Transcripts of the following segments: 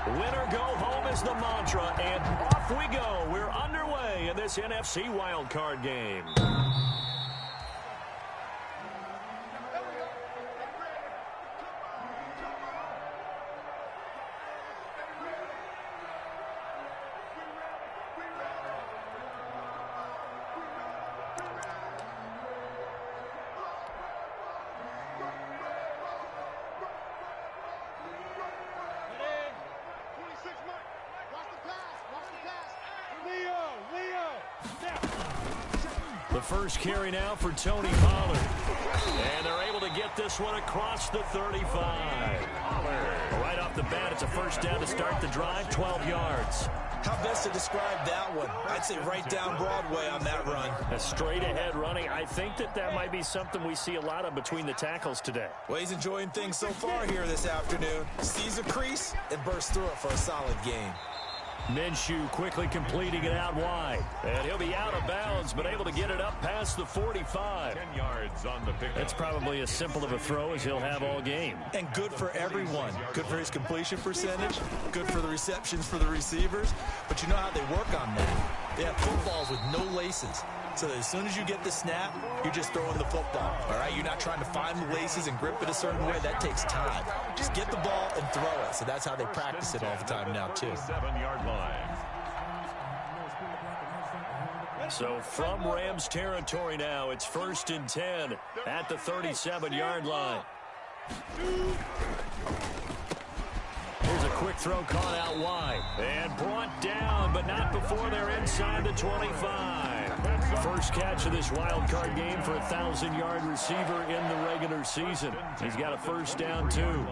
Winner go home is the mantra, and off we go. We're underway in this NFC wildcard game. The first carry now for Tony Pollard. And they're able to get this one across the 35. Right off the bat, it's a first down to start the drive, 12 yards. How best to describe that one? I'd say right down Broadway on that run. A straight-ahead running. I think that might be something we see a lot of between the tackles today. Well, he's enjoying things so far here this afternoon. Sees a crease and bursts through it for a solid gain. Minshew quickly completing it out wide. And he'll be out of bounds, but able to get it up past the 45. 10 yards on the pickup. It's probably as simple of a throw as he'll have all game. And good for everyone. Good for his completion percentage. Good for the receptions for the receivers. But you know how they work on that. They have footballs with no laces. So that as soon as you get the snap, you're just throwing the football. All right, you're not trying to find the laces and grip it a certain way. That takes time. Just get the ball and throw it. So that's how they practice it all the time now, too. 7-yard line. So from Rams territory now, it's 1st and 10 at the 37-yard line. Here's a quick throw caught out wide. And brought down, but not before they're inside the 25. First catch of this wild card game for a 1,000-yard receiver in the regular season. He's got a first down, too.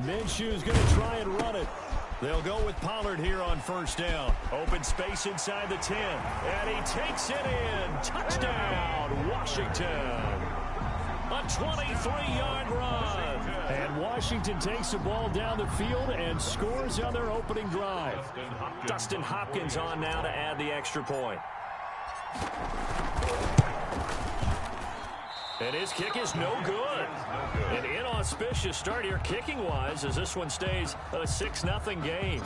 Minshew's going to try and run it. They'll go with Pollard here on first down. Open space inside the 10. And he takes it in. Touchdown, Washington. A 23-yard run. And Washington takes the ball down the field and scores on their opening drive. Dustin Hopkins on now to add the extra point. And his kick is no good. An inauspicious start here kicking-wise as this one stays a 6-0 game.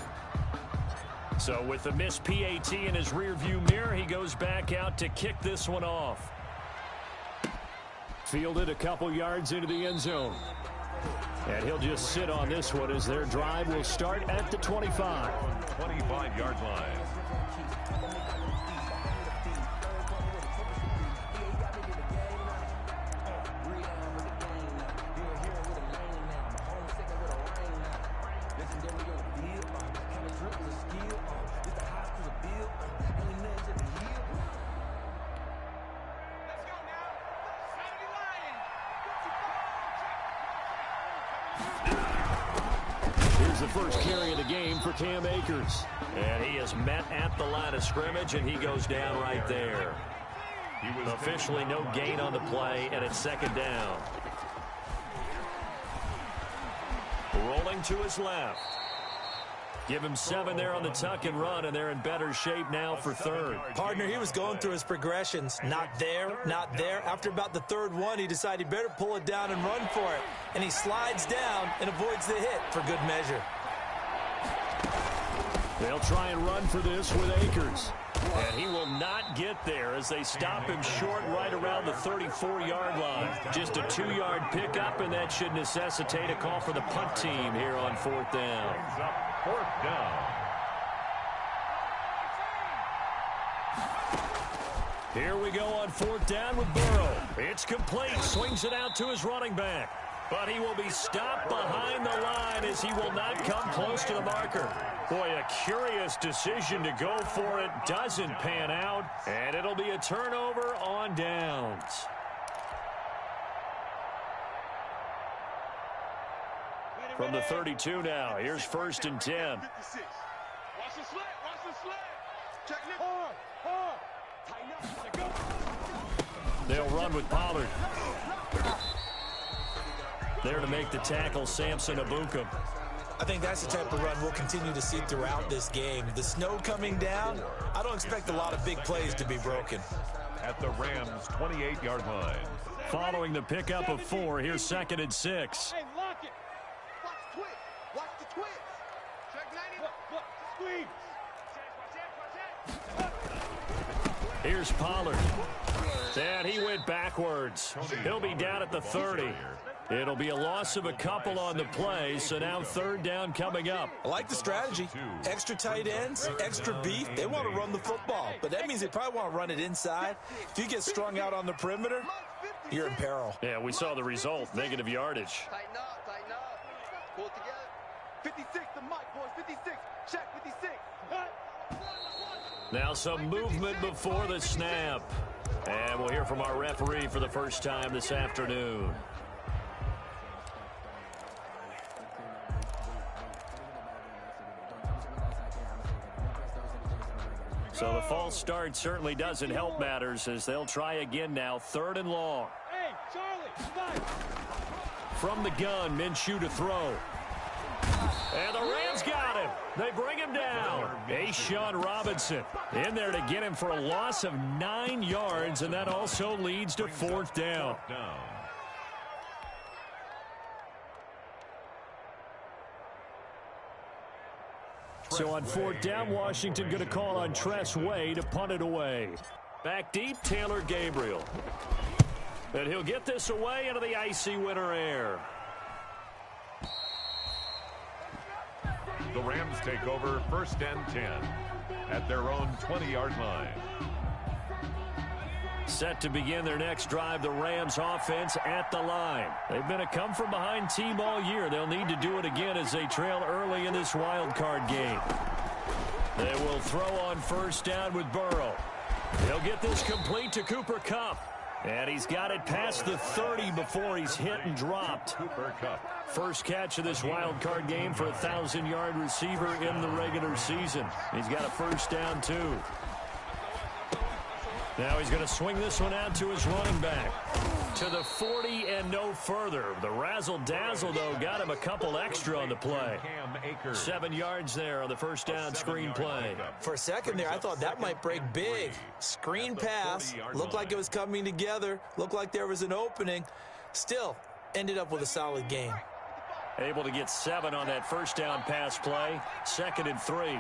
So with the missed PAT in his rearview mirror, he goes back out to kick this one off. Fielded a couple yards into the end zone. And he'll just sit on this one as their drive will start at the 25. 25-yard line. The first carry of the game for Cam Akers. And he is met at the line of scrimmage, and he goes down right there. Officially no gain on the play, and it's second down. Rolling to his left. Give him 7 there on the tuck and run, and they're in better shape now for third. Partner, he was going through his progressions. Not there, not there. After about the third one, he decided he better pull it down and run for it. And he slides down and avoids the hit for good measure. They'll try and run for this with Akers. And he will not get there as they stop him short right around the 34-yard line. Just a 2-yard pickup, and that should necessitate a call for the punt team here on 4th down. Fourth down. Here we go on 4th down with Burrow. It's complete. Swings it out to his running back. But he will be stopped behind the line as he will not come close to the marker. Boy, a curious decision to go for it. Doesn't pan out. And it'll be a turnover on downs. From the 32 now, here's 1st and 10. Watch the slant, watch the slant. Check it. Hard, hard. Tighten up. They'll run with Pollard. There to make the tackle, Samson Ebukam. I think that's the type of run we'll continue to see throughout this game. The snow coming down, I don't expect a lot of big plays to be broken. At the Rams' 28-yard line. Following the pickup of 4, here's 2nd and 6. Hey, lock it. Watch the twitch. Watch the twitch. Check 90. Squeeze. Here's Pollard. And he went backwards. He'll be down at the 30. It'll be a loss of a couple on the play, so now 3rd down coming up. I like the strategy. Extra tight ends, extra beef. They want to run the football, but that means they probably want to run it inside. If you get strung out on the perimeter, you're in peril. Yeah, we saw the result, negative yardage. Tighten up, tighten up. Pull it together. 56, the mic, boys. 56. Check 56. Now some movement before the snap. And we'll hear from our referee for the first time this afternoon. So the false start certainly doesn't help matters as they'll try again now. 3rd and long. Hey, Charlie, From the gun, Minshew to throw. And the Rams got him. They bring him down. A'Shawn Robinson in there to get him for a loss of 9 yards, and that also leads to 4th down. So on 4th down, Washington going to call on Tress Way to punt it away. Back deep, Taylor Gabriel. And he'll get this away into the icy winter air. The Rams take over 1st and 10 at their own 20-yard line. Set to begin their next drive, the Rams offense at the line. They've been a come-from-behind team all year. They'll need to do it again as they trail early in this wild card game. They will throw on 1st down with Burrow. He'll get this complete to Cooper Kupp. And he's got it past the 30 before he's hit and dropped. Cooper Kupp. First catch of this wild card game for a 1,000-yard receiver in the regular season. He's got a 1st down, too. Now he's going to swing this one out to his running back. To the 40 and no further. The razzle-dazzle, though, got him a couple extra on the play. 7 yards there on the 1st down screen play. For a second there, I thought that might break big. Screen pass. Looked like it was coming together. Looked like there was an opening. Still, ended up with a solid gain. Able to get 7 on that 1st down pass play. 2nd and 3.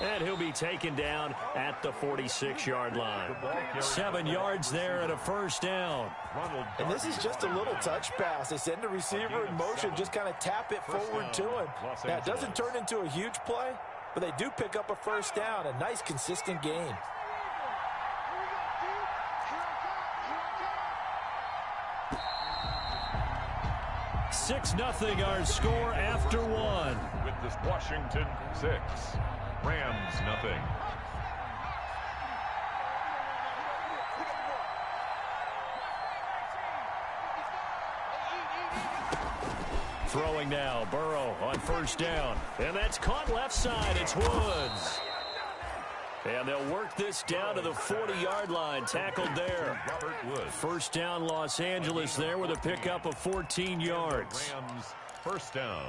And he'll be taken down at the 46-yard line. 7 yards there and a 1st down. And this is just a little touch pass. They send the receiver in motion, just kind of tap it forward to him. Now, it doesn't turn into a huge play, but they do pick up a 1st down. A nice, consistent gain. Six 0 our score after 1. With this Washington 6. Rams nothing. Throwing now, Burrow on 1st down. And that's caught left side. It's Woods. And they'll work this down to the 40-yard line. Tackled there. 1st down, Los Angeles there with a pickup of 14 yards. Rams 1st down.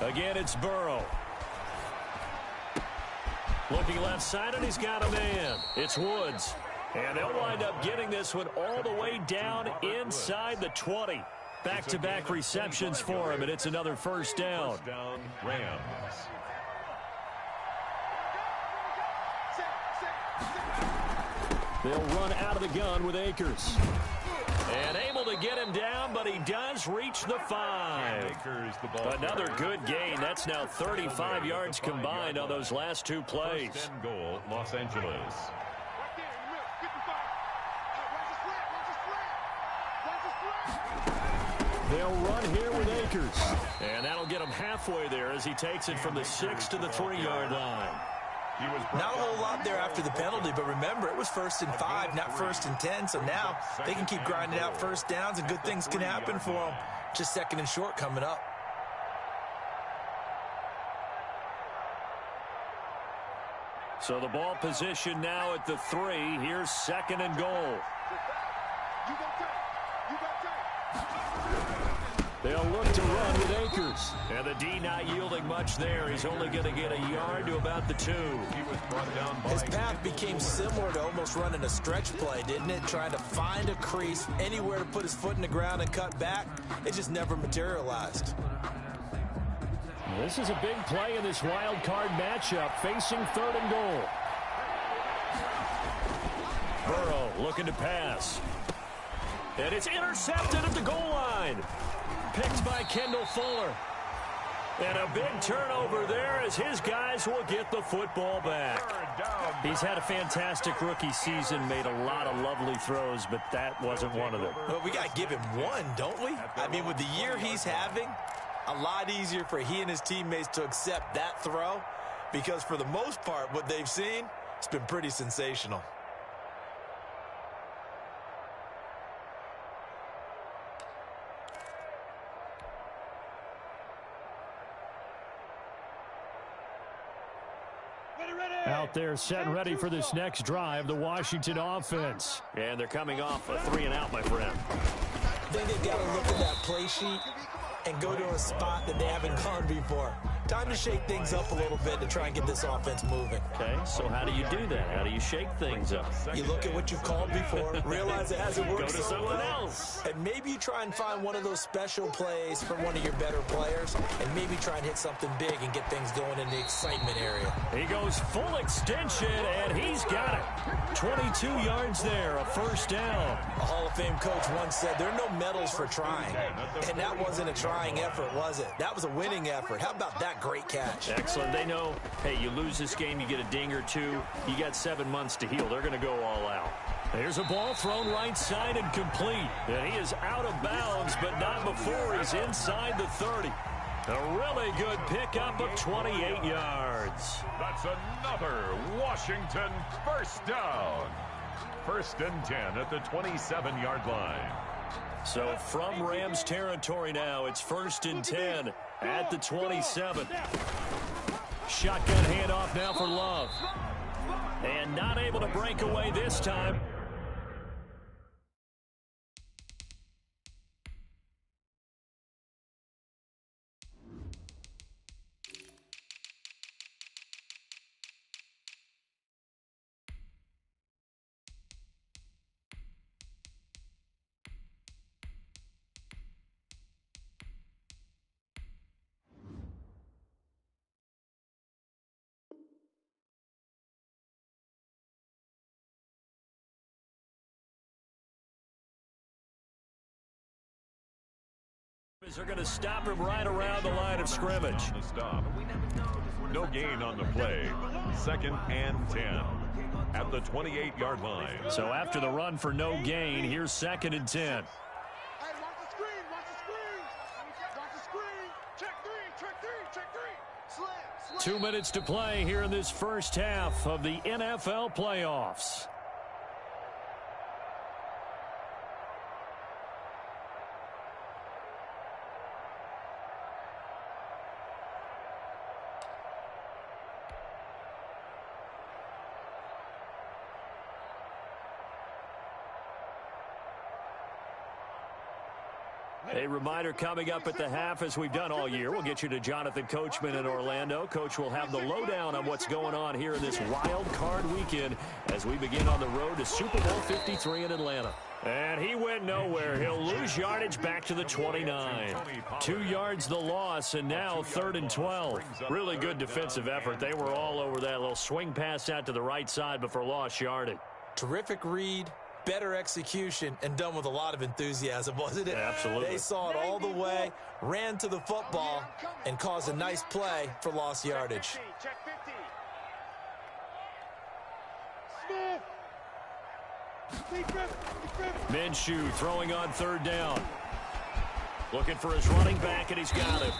Again, it's Burrow. Looking left side, and he's got a man. It's Woods. And they'll wind up getting this one all the way down inside the 20. Back-to-back receptions for him, and it's another 1st down. 1st down, Rams. They'll run out of the gun with Akers. And able to get him down, but he does reach the 5. Another good gain. That's now 35 yards combined on those last 2 plays. 1st and goal, Los Angeles. They'll run here with Akers. And that'll get him halfway there as he takes it from the 6 to the 3-yard line. Not a whole lot there after the penalty, but remember, it was 1st and 5, not 1st and 10, so now they can keep grinding out first downs and good things can happen for them. Just 2nd and short coming up. So the ball position now at the 3. Here's 2nd and goal. They'll look to run with Akers. And the D not yielding much there. He's only going to get a yard to about the 2. His path became similar to almost running a stretch play, didn't it? Trying to find a crease, anywhere to put his foot in the ground and cut back. It just never materialized. This is a big play in this wild card matchup, facing 3rd and goal. Burrow looking to pass. And it's intercepted at the goal line. Picked by Kendall Fuller. And a big turnover there as his guys will get the football back. He's had a fantastic rookie season, made a lot of lovely throws, but that wasn't one of them. Well, we got to give him one, don't we? I mean, with the year he's having, a lot easier for he and his teammates to accept that throw because for the most part, what they've seen, it's been pretty sensational. Out there set ready for this next drive, the Washington offense. And they're coming off a 3 and out, my friend. I think they've got to look at that play sheet and go to a spot that they haven't gone before. Time to shake things up a little bit to try and get this offense moving. Okay, so how do you do that? How do you shake things up? You look at what you've called before, realize it hasn't worked Go to so someone well, else. and maybe you try and find one of those special plays from one of your better players, and maybe try and hit something big and get things going in the excitement area. He goes full extension, and he's got it. 22 yards there, a 1st down. A Hall of Fame coach once said, there are no medals for trying. And that wasn't a trying effort, was it? That was a winning effort. How about that great catch? Excellent. They know, hey, you lose this game, you get a ding or 2. You got 7 months to heal. They're going to go all out. There's a ball thrown right side and complete. And he is out of bounds, but not before he's inside the 30. A really good pickup of 28 yards. That's another Washington 1st down. 1st and 10 at the 27-yard line. So from Rams territory now, it's 1st and 10 at the 27. Shotgun handoff now for Love. And not able to break away this time. They're going to stop him right around the line of scrimmage. No gain on the play. 2nd and 10 at the 28-yard line. So after the run for no gain, here's 2nd and 10. Hey, watch the screen, watch the screen. Watch the screen. Check 3, check 3, check 3. Slam, slam. 2 minutes to play here in this first half of the NFL playoffs. A reminder coming up at the half, as we've done all year. We'll get you to Jonathan Coachman in Orlando. Coach will have the lowdown on what's going on here in this wild card weekend as we begin on the road to Super Bowl 53 in Atlanta. And he went nowhere. He'll lose yardage back to the 29. 2 yards the loss, and now 3rd and 12. Really good defensive effort. They were all over that little swing pass out to the right side before lost yardage. Terrific read. Better execution, and done with a lot of enthusiasm, wasn't it? Absolutely. They saw it all the way, ran to the football, and caused a nice play for lost yardage. Check 50. Smith. Minshew throwing on 3rd down. Looking for his running back, and he's got him.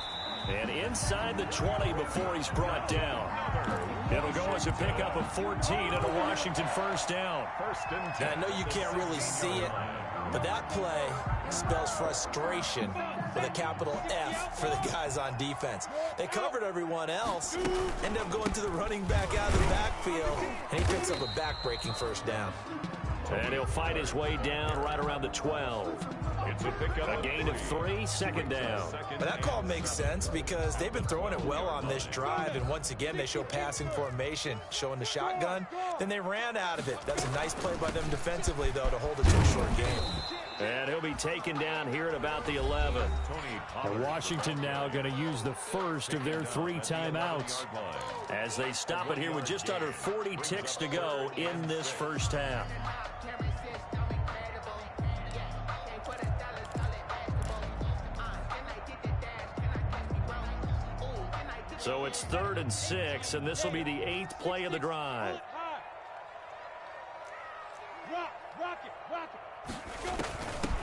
And inside the 20 before he's brought down. It'll go as a pickup of 14 and a Washington first down. And I know you can't really see it, but that play spells frustration with a capital F for the guys on defense. They covered everyone else, ended up going to the running back out of the backfield, and he picks up a back-breaking first down. And he'll fight his way down right around the 12. A gain of 3, second down. But that call makes sense because they've been throwing it well on this drive, and once again they show passing formation, showing the shotgun. Then they ran out of it. That's a nice play by them defensively, though, to hold it to a short game. And he'll be taken down here at about the 11. And Washington now going to use the first of their 3 timeouts as they stop it here with just under 40 ticks to go in this first half. So it's 3rd and 6, and this will be the 8th play of the drive.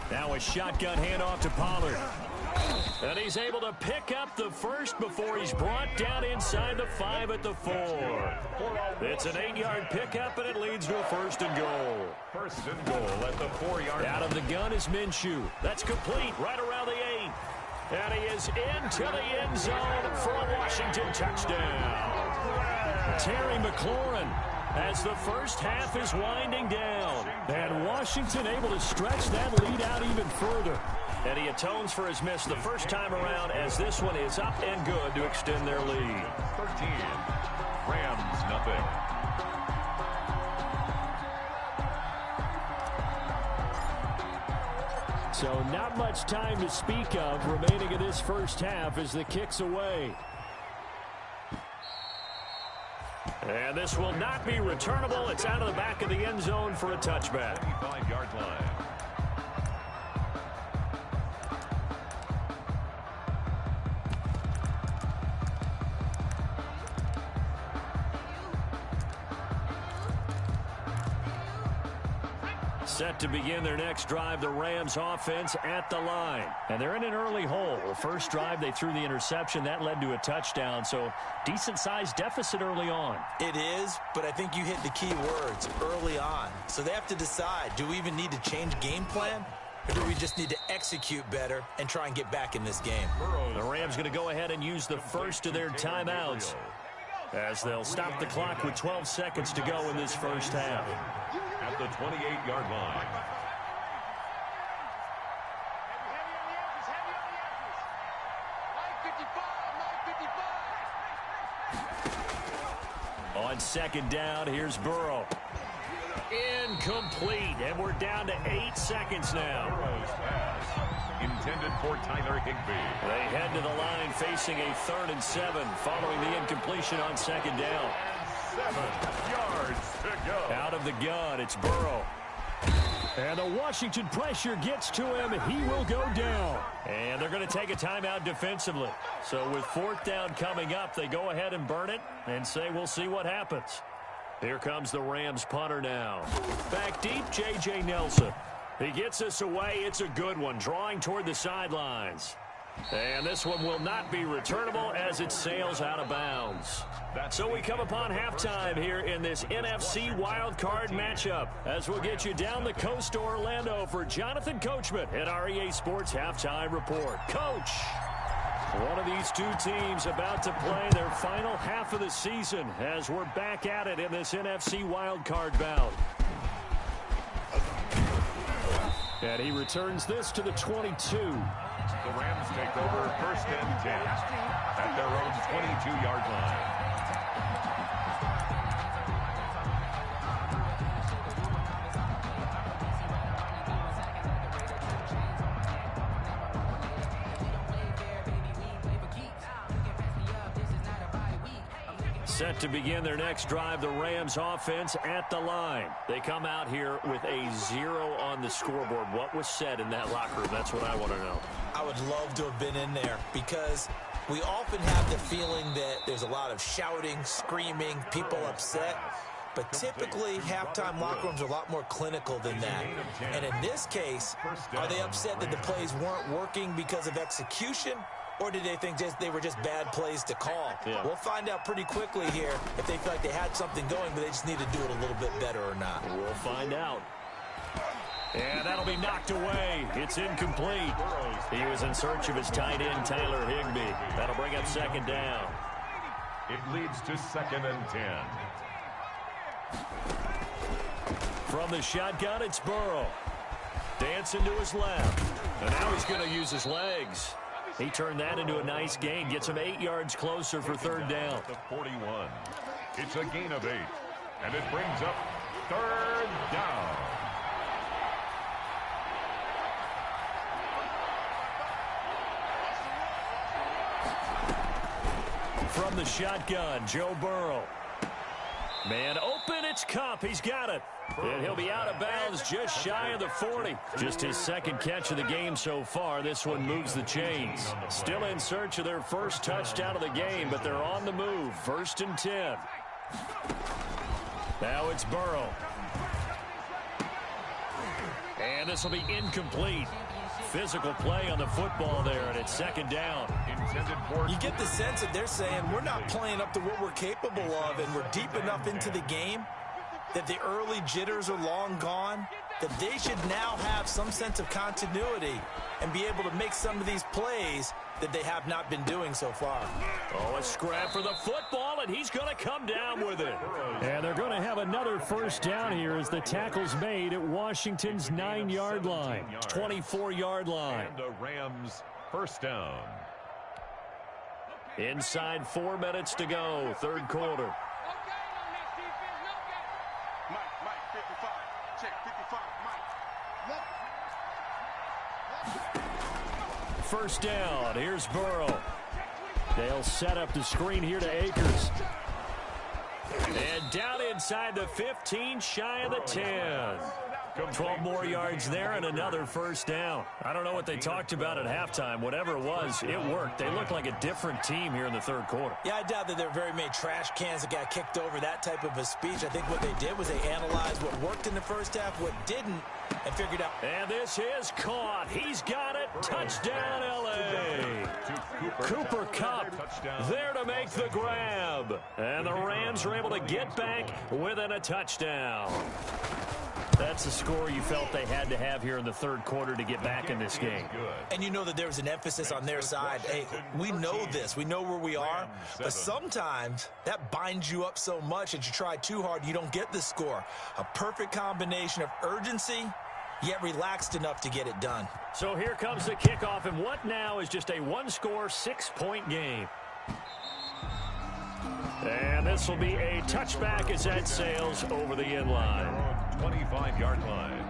Now a shotgun handoff to Pollard. And he's able to pick up the first before he's brought down inside the 5 at the 4. It's an 8-yard pickup, and it leads to a 1st and goal. 1st and goal at the 4-yard line. Out of the gun is Minshew. That's complete right around the 8. And he is into the end zone for a Washington touchdown. Terry McLaurin as the first half is winding down. And Washington able to stretch that lead out even further. And he atones for his miss the first time around as this one is up and good to extend their lead. 13. Rams nothing. So not much time to speak of remaining in this first half as the kick's away. And this will not be returnable. It's out of the back of the end zone for a touchback. 25-yard line. Set to begin their next drive, the Rams offense at the line. And they're in an early hole. First drive, they threw the interception. That led to a touchdown, so decent-sized deficit early on. It is, but I think you hit the key words, early on. So they have to decide, do we even need to change game plan? Or do we just need to execute better and try and get back in this game? The Rams going to go ahead and use the first of their timeouts as they'll stop the clock with 12 seconds to go in this first half. At the 28-yard line. On second down, here's Burrow. Incomplete, and we're down to 8 seconds now. Burrow's pass intended for Tyler Higbee. They head to the line facing a 3rd and 7 following the incompletion on second down. 7 yards to go. Out of the gun, it's Burrow. And the Washington pressure gets to him. He will go down. And they're going to take a timeout defensively. So with 4th down coming up, they go ahead and burn it and say we'll see what happens. Here comes the Rams punter now. Back deep, J.J. Nelson. He gets us away. It's a good one, drawing toward the sidelines. And this one will not be returnable as it sails out of bounds. So we come upon halftime here in this NFC wildcard matchup as we'll get you down the coast to Orlando for Jonathan Coachman at our EA Sports Halftime Report. Coach, one of these two teams about to play their final half of the season as we're back at it in this NFC wildcard bout. And he returns this to the 22. The Rams take over 1st and 10 at their own 22-yard line. Set to begin their next drive, the Rams offense at the line. They come out here with a 0 on the scoreboard. What was said in that locker room? That's what I want to know. I would love to have been in there because we often have the feeling that there's a lot of shouting, screaming, people upset. But typically, halftime locker rooms are a lot more clinical than that. And in this case, are they upset that the plays weren't working because of execution? Or did they think they were just bad plays to call? Yeah. We'll find out pretty quickly here if they feel like they had something going, but they just need to do it a little bit better or not. We'll find out. And that'll be knocked away. It's incomplete. He was in search of his tight end, Tyler Higbee. That'll bring up second down. It leads to 2nd and 10. From the shotgun, it's Burrow. Dancing to his left. And now he's going to use his legs. He turned that into a nice gain. Gets him 8 yards closer for third down. The 41. It's a gain of 8. And it brings up third down. From the shotgun, Joe Burrow. Man open, it's Kupp. He's got it. And he'll be out of bounds just shy of the 40. Just his second catch of the game so far. This one moves the chains. Still in search of their first touchdown of the game, but they're on the move. 1st and 10. Now it's Burrow. And this will be incomplete. Physical play on the football there, and it's second down. You get the sense that they're saying we're not playing up to what we're capable of, and we're deep enough into the game that the early jitters are long gone, that they should now have some sense of continuity and be able to make some of these plays that they have not been doing so far. Oh, a scrap for the football, and he's going to come down with it. And they're going to have another first down here as the tackle's made at Washington's 9-yard line, 24-yard line. And the Rams first down. Inside 4 minutes to go, third quarter. Mike, 55. Check, 55, Mike. First down, here's Burrow. They'll set up the screen here to Akers. And down inside the 15, shy of the 10. 12 more yards there and another first down. I don't know what they talked about at halftime. Whatever it was, it worked. They looked like a different team here in the third quarter. Yeah, I doubt that there were very many trash cans that got kicked over, that type of a speech. I think what they did was they analyzed what worked in the first half, what didn't, and figured out. And this is caught. He's got it. Touchdown, L.A. Cooper Kupp there to make the grab. And the Rams are able to get back within a touchdown. That's the score you felt they had to have here in the third quarter to get back in this game. And you know that there was an emphasis on their side. Hey, we know this. We know where we are. But sometimes that binds you up so much that you try too hard, you don't get the score. A perfect combination of urgency, yet relaxed enough to get it done. So here comes the kickoff, and what now is just a one-score, 6-point game. And this will be a touchback as that sails over the end line. 25-yard line.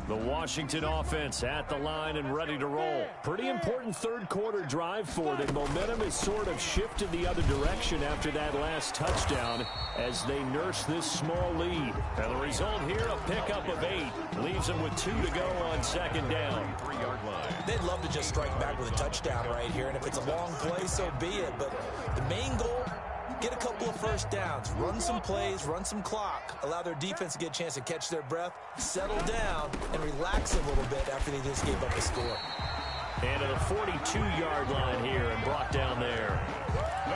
The Washington offense at the line and ready to roll. Pretty important third quarter drive for them. Momentum has sort of shifted the other direction after that last touchdown as they nurse this small lead. And the result here, a pickup of 8. Leaves them with 2 to go on second down. 3-yard line. They'd love to just strike back with a touchdown right here. And if it's a long play, so be it. But the main goal, get a couple of first downs, run some plays, run some clock, allow their defense to get a chance to catch their breath, settle down, and relax a little bit after they just gave up a score. And to the 42-yard line here and brought down there.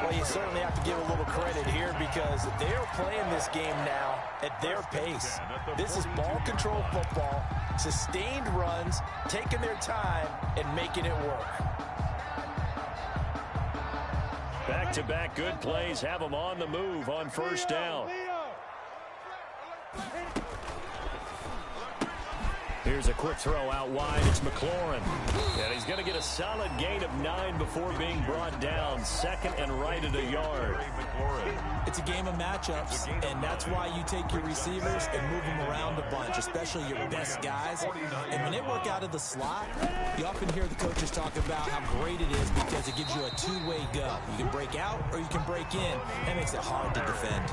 Well, you certainly have to give a little credit here because they're playing this game now at their pace. This is ball control football, sustained runs, taking their time, and making it work. Back-to-back good plays have them on the move on first down. Here's a quick throw out wide. It's McLaurin. And he's going to get a solid gain of 9 before being brought down. Second and right at a yard. It's a game of matchups, and that's why you take your receivers and move them around a bunch, especially your best guys. And when they work out of the slot, you often hear the coaches talk about how great it is because it gives you a two-way go. You can break out or you can break in. That makes it hard to defend.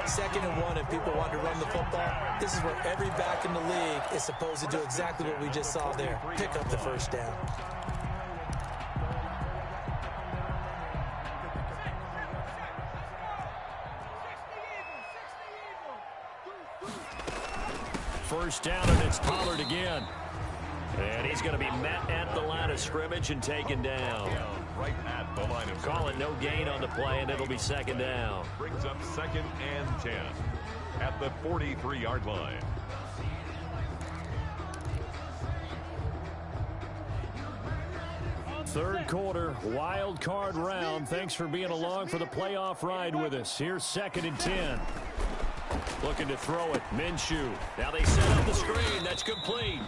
Second and 1, if people want to run the football, this is where every back in the league is supposed to do exactly what we just saw there. Pick up the first down. first down, and it's Pollard again. And he's going to be met at the line of scrimmage and taken down. Right at the line of scrimmage. Calling no gain on the play, and it'll be second down. Brings up 2nd and 10 at the 43-yard line. Third quarter, wild card round. Thanks for being along for the playoff ride with us. Here's 2nd and 10. Looking to throw it. Minshew. Now they set up the screen. That's complete.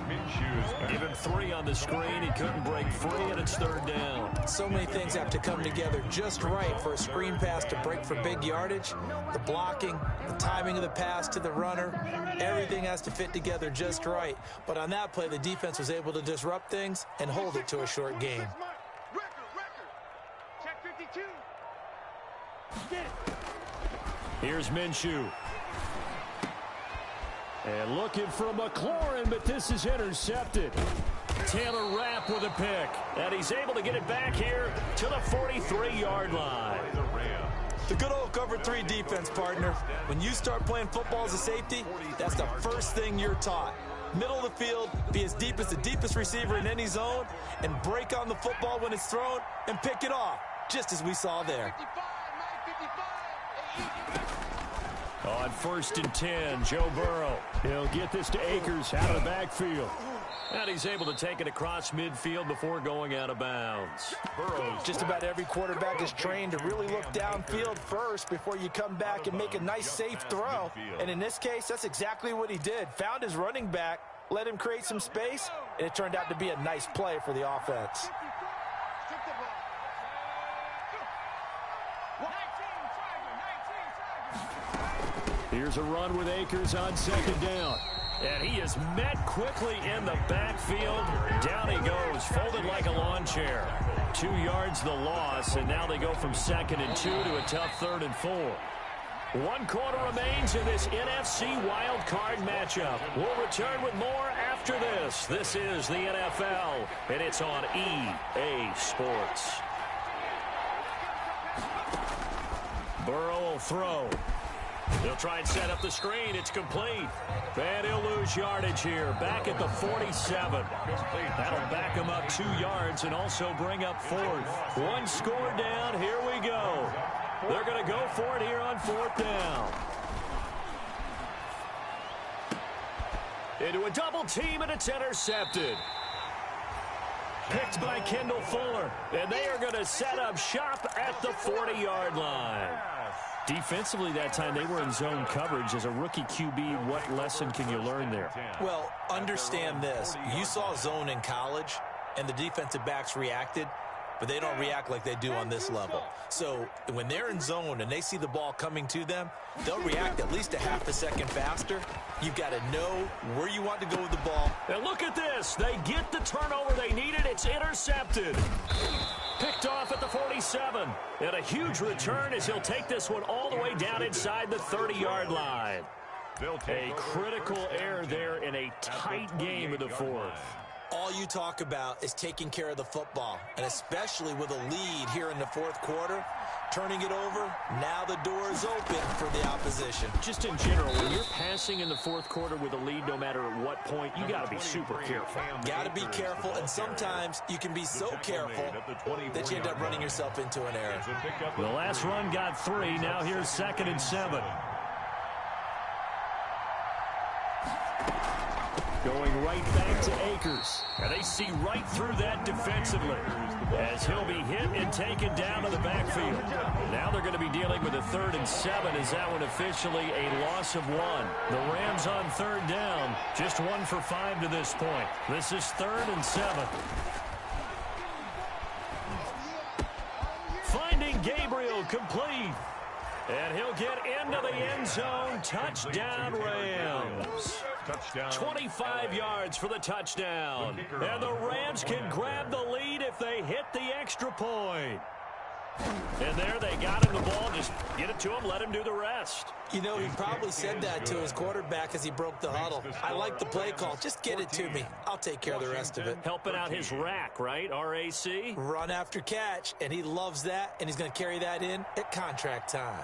Minshew's Give him 3 on the screen. He couldn't break free, and it's 3rd down. So many things have to come together just right for a screen pass to break for big yardage. The blocking, the timing of the pass to the runner, everything has to fit together just right. But on that play, the defense was able to disrupt things and hold it to a short gain. Record. Check 52. Here's Minshew. And looking for McLaurin, but this is intercepted. Taylor Rapp with a pick. And he's able to get it back here to the 43-yard line. The good old cover 3 defense, partner. When you start playing football as a safety, that's the first thing you're taught. Middle of the field, be as deep as the deepest receiver in any zone, and break on the football when it's thrown and pick it off, just as we saw there. 55. On 1st and 10, Joe Burrow. He'll get this to Akers out of the backfield. And he's able to take it across midfield before going out of bounds. Just about every quarterback is trained to really look downfield first before you come back and make a nice, safe throw. And in this case, that's exactly what he did. Found his running back, let him create some space, and it turned out to be a nice play for the offense. Here's a run with Akers on 2nd down. And he is met quickly in the backfield. Down he goes, folded like a lawn chair. 2 yards the loss, and now they go from 2nd and 2 to a tough 3rd and 4. 1 quarter remains in this NFC wild card matchup. We'll return with more after this. This is the NFL, and it's on EA Sports. Burrow will throw. They'll try and set up the screen. It's complete. And he'll lose yardage here. Back at the 47. That'll back him up 2 yards and also bring up 4th. 1 score down. Here we go. They're going to go for it here on 4th down. Into a double team, and it's intercepted. Picked by Kendall Fuller. And they are going to set up shop at the 40-yard line. Defensively that time, they were in zone coverage. As a rookie QB, what lesson can you learn there? Well, understand this. You saw zone in college, and the defensive backs reacted, but they don't react like they do on this level. So when they're in zone and they see the ball coming to them, they'll react at least a half a second faster. You've got to know where you want to go with the ball. And look at this. They get the turnover they needed. It's intercepted. Picked off at the 47. And a huge return as he'll take this one all the way down inside the 30-yard line. A critical error there in a tight game of the 4th. All you talk about is taking care of the football, and especially with a lead here in the 4th quarter, turning it over, now the door is open for the opposition. Just in general, when you're passing in the 4th quarter with a lead, no matter at what point, you got to be super careful. Got to be careful, and sometimes you can be so careful that you end up running yourself into an error. The last run got 3. Now here's 2nd and 7. Going right back to Akers. And they see right through that defensively as he'll be hit and taken down to the backfield. Now they're going to be dealing with a 3rd and 7. Is that one officially a loss of 1? The Rams on 3rd down. Just 1 for 5 to this point. This is 3rd and 7. Finding Gabriel complete. And he'll get into the end zone. Touchdown, Rams. 25 yards for the touchdown. And the Rams can grab the lead if they hit the extra point. And there they got him the ball. Just get it to him, let him do the rest. You know, he probably said that to his quarterback as he broke the huddle. I like the play call. Just get it to me. I'll take care of the rest of it. Helping out his rack, right? RAC? Run after catch, and he loves that, and he's going to carry that in at contract time.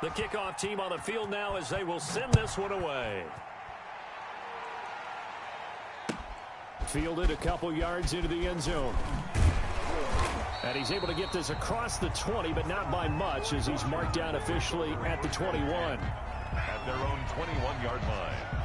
The kickoff team on the field now as they will send this one away. Fielded a couple yards into the end zone. And he's able to get this across the 20, but not by much as he's marked down officially at the 21. At their own 21-yard line.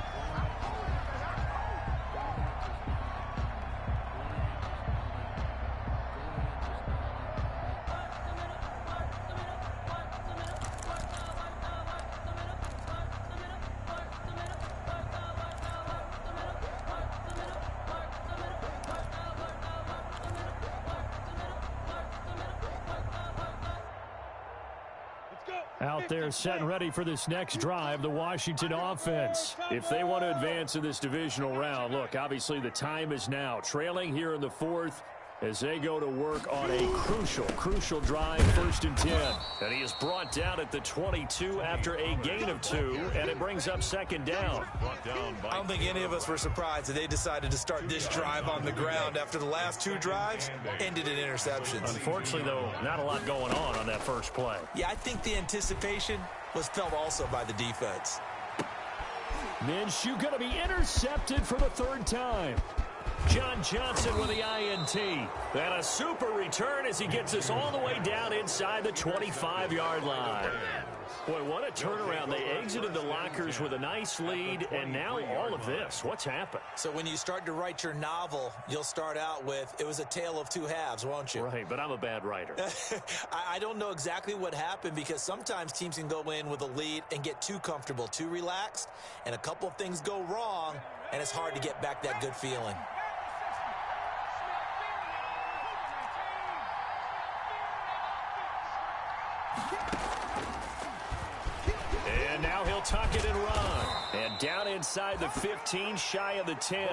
Out there set and ready for this next drive, the Washington offense. If they want to advance in this divisional round, look, obviously the time is now. Trailing here in the fourth as they go to work on a crucial drive, 1st and 10. And he is brought down at the 22 after a gain of 2, and it brings up 2nd down. I don't think any of us were surprised that they decided to start this drive on the ground after the last 2 drives ended in interceptions. Unfortunately, though, not a lot going on that first play. Yeah, I think the anticipation was felt also by the defense. Minshew going to be intercepted for the 3rd time. John Johnson with the INT. And a super return as he gets us all the way down inside the 25-yard line. Boy, what a turnaround. They exited the lockers with a nice lead, and now all of this. What's happened? So when you start to write your novel, you'll start out with, it was a tale of 2 halves, won't you? Right, but I'm a bad writer. I don't know exactly what happened because sometimes teams can go in with a lead and get too comfortable, too relaxed, and a couple of things go wrong, and it's hard to get back that good feeling. And now he'll tuck it and run. And down inside the 15, shy of the 10.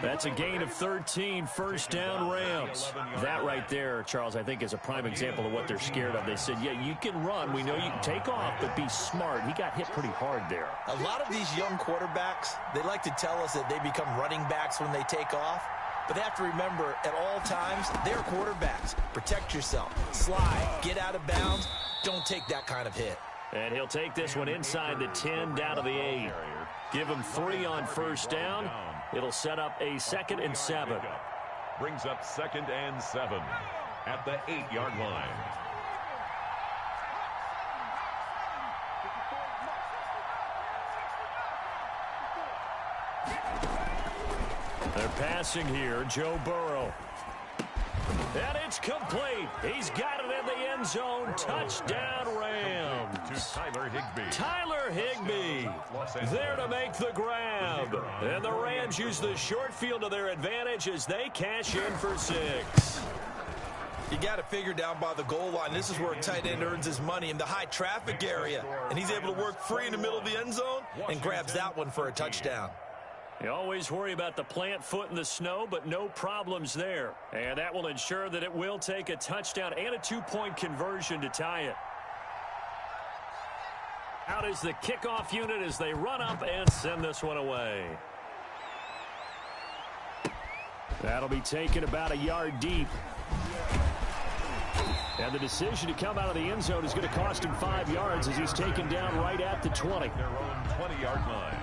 That's a gain of 13, 1st down Rams. That right there, Charles, I think is a prime example of what they're scared of. They said, yeah, you can run. We know you can take off, but be smart. He got hit pretty hard there. A lot of these young quarterbacks, they like to tell us that they become running backs when they take off. But they have to remember, at all times, they're quarterbacks. Protect yourself. Slide. Get out of bounds. Don't take that kind of hit. And he'll take this one inside the 10 down to the 8. Give him 3 on 1st down. It'll set up a 2nd and 7. Brings up 2nd and 7 at the 8-yard line. They're passing here, Joe Burrow. And it's complete. He's got it in the end zone. Touchdown, Rams. To Tyler Higbee. Tyler Higbee there to make the grab. And the Rams use the short field to their advantage as they cash in for 6. You got to figure down by the goal line. This is where a tight end earns his money in the high traffic area. And he's able to work free in the middle of the end zone and grabs that one for a touchdown. You always worry about the plant foot in the snow, but no problems there. And that will ensure that it will take a touchdown and a 2-point conversion to tie it. Out is the kickoff unit as they run up and send this one away. That'll be taken about a yard deep. And the decision to come out of the end zone is going to cost him 5 yards as he's taken down right at the 20. Their own 20-yard line.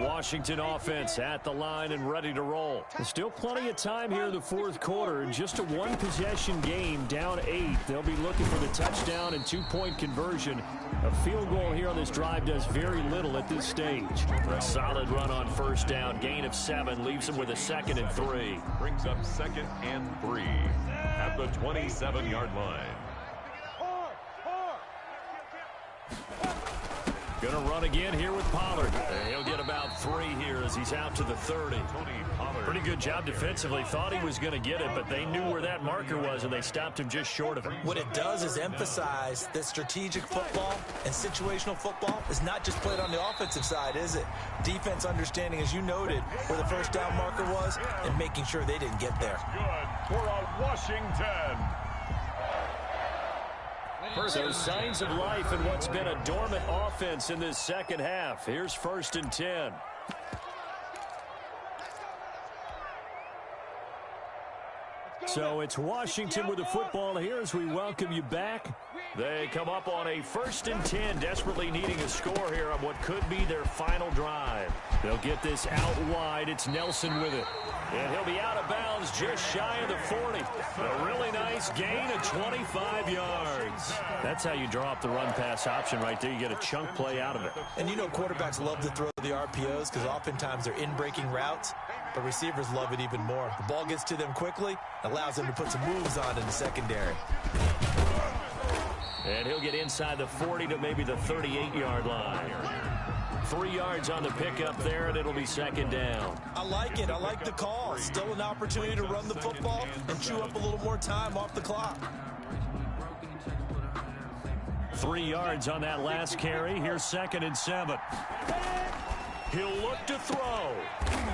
Washington offense at the line and ready to roll. There's still plenty of time here in the 4th quarter. Just a 1-possession game, down 8. They'll be looking for the touchdown and 2-point conversion. A field goal here on this drive does very little at this stage. A solid run on 1st down. Gain of 7 leaves them with a 2nd and 3. Brings up 2nd and 3 at the 27-yard line. Going to run again here with Pollard. He'll get about 3 here as he's out to the 30. Pretty good job defensively. Thought he was going to get it, but they knew where that marker was, and they stopped him just short of it. What it does is emphasize that strategic football and situational football is not just played on the offensive side, is it? Defense understanding, as you noted, where the first down marker was and making sure they didn't get there. Good for a Washington. So signs of life in what's been a dormant offense in this second half. Here's 1st and 10. So it's Washington with the football here as we welcome you back. They come up on a 1st and 10, desperately needing a score here on what could be their final drive. They'll get this out wide. It's Nelson with it. And he'll be out of bounds just shy of the 40. A really nice gain of 25 yards. That's how you draw up the run-pass option right there. You get a chunk play out of it. And you know quarterbacks love to throw the RPOs because oftentimes they're in-breaking routes, but receivers love it even more. The ball gets to them quickly, allows them to put some moves on in the secondary. And he'll get inside the 40 to maybe the 38-yard line. 3 yards on the pickup there, and it'll be 2nd down. I like it. I like the call. Still an opportunity to run the football and chew up a little more time off the clock. 3 yards on that last carry. Here's 2nd and 7. He'll look to throw.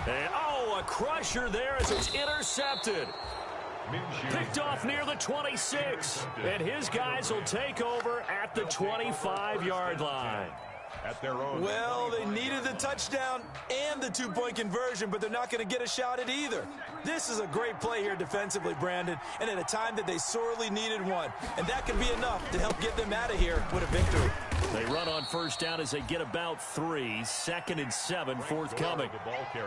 And, a crusher there as it's intercepted. Picked off near the 26. And his guys will take over at the 25-yard line. At their own. Well, they needed the touchdown and the 2-point conversion, but they're not going to get a shot at either. This is a great play here defensively, Brandon, and at a time that they sorely needed one. And that could be enough to help get them out of here with a victory. They run on 1st down as they get about 3. 2nd and 7 forthcoming.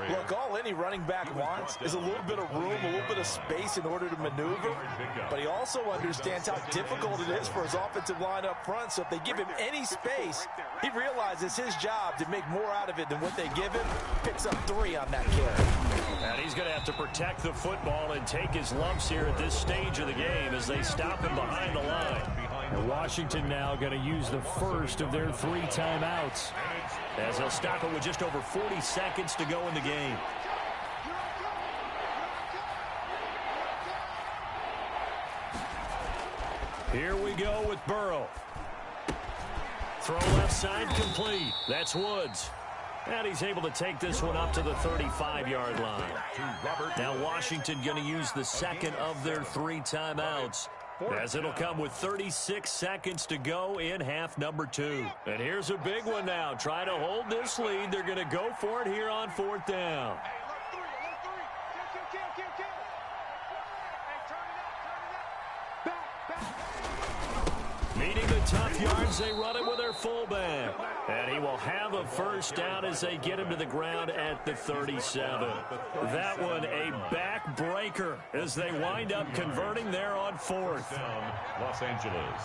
Look, all any running back wants is a little bit of room, a little bit of space in order to maneuver. But he also understands how difficult it is for his offensive line up front. So if they give him any space, he realizes his job to make more out of it than what they give him. Picks up 3 on that carry. And he's going to have to protect the football and take his lumps here at this stage of the game as they stop him behind the line. And Washington now going to use the first of their 3 timeouts as they'll stop it with just over 40 seconds to go in the game. Here we go with Burrow. Throw left side complete. That's Woods. And he's able to take this one up to the 35-yard line. Now Washington going to use the 2nd of their 3 timeouts, as it'll come with 36 seconds to go in half number 2. And here's a big one now. Trying to hold this lead. They're going to go for it here on 4th down. Needing the tough yards, they run it with their fullback. And he will have a 1st down as they get him to the ground at the 37. That one a backbreaker as they wind up converting there on 4th. Los Angeles.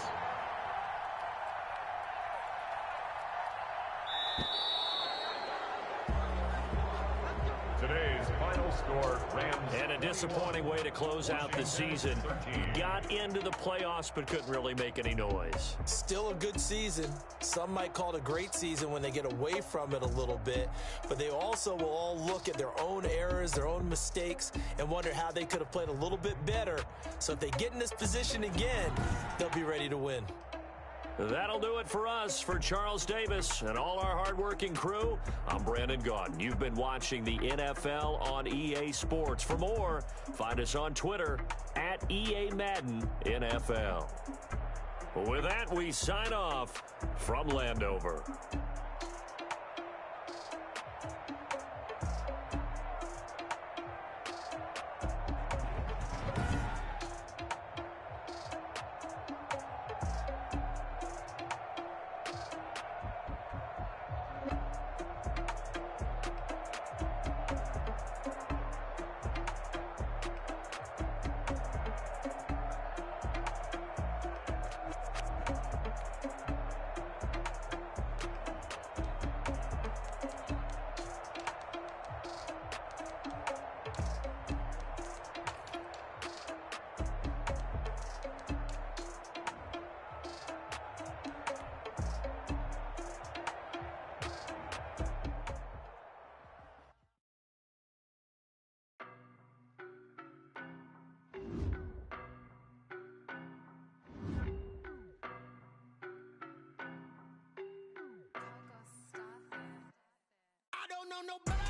Today's final score, Rams. And a disappointing way to close out the season. Got into the playoffs but couldn't really make any noise. Still a good season. Some might call it a great season when they get away from it a little bit, but they also will all look at their own errors, their own mistakes, and wonder how they could have played a little bit better. So if they get in this position again, they'll be ready to win. That'll do it for us. For Charles Davis and all our hardworking crew, I'm Brandon Gaudin. You've been watching the NFL on EA Sports. For more, find us on Twitter at EA Madden NFL. With that, we sign off from Landover. don't know better.